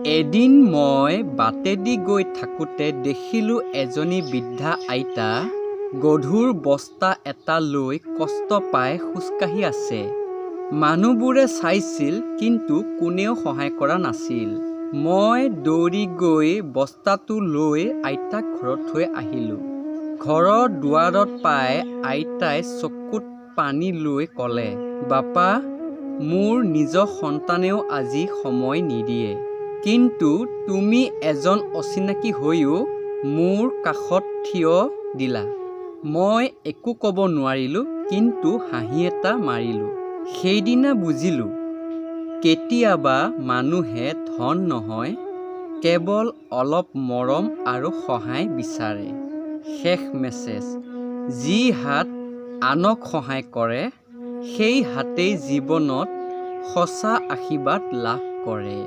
এদিন মই বাটেদি গৈ থাকোঁতে দেখিলোঁ এজনী বৃদ্ধা আইতা গধুৰ বস্তা এটা লৈ কষ্ট পাই খোজকাঢ়ি আছে। মানুহবোৰে চাইছিল কিন্তু কোনেও সহায় কৰা নাছিল। মই দৌৰি গৈ বস্তাটো লৈ আইতাক ঘৰত থৈ আহিলোঁ। ঘৰৰ দুৱাৰত পাই আইতাই চকুত পানী লৈ ক'লে, "বাপা, মোৰ নিজৰ সন্তানেও আজি সময় নিদিয়ে। কিন্তু তুমি এজন অচিনাকি হৈও মোৰ কাষত থিয় দিলা।" মই একো ক'ব নোৱাৰিলোঁ, কিন্তু হাঁহি এটা মাৰিলোঁ। সেইদিনা বুজিলোঁ, কেতিয়াবা মানুহে ধন নহয়, কেৱল অলপ মৰম আৰু সহায় বিচাৰে। শেষ মেছেজ: যি হাত আনক সহায় কৰে, সেই হাতেই জীৱনত সঁচা আশীৰ্বাদ লাভ কৰে।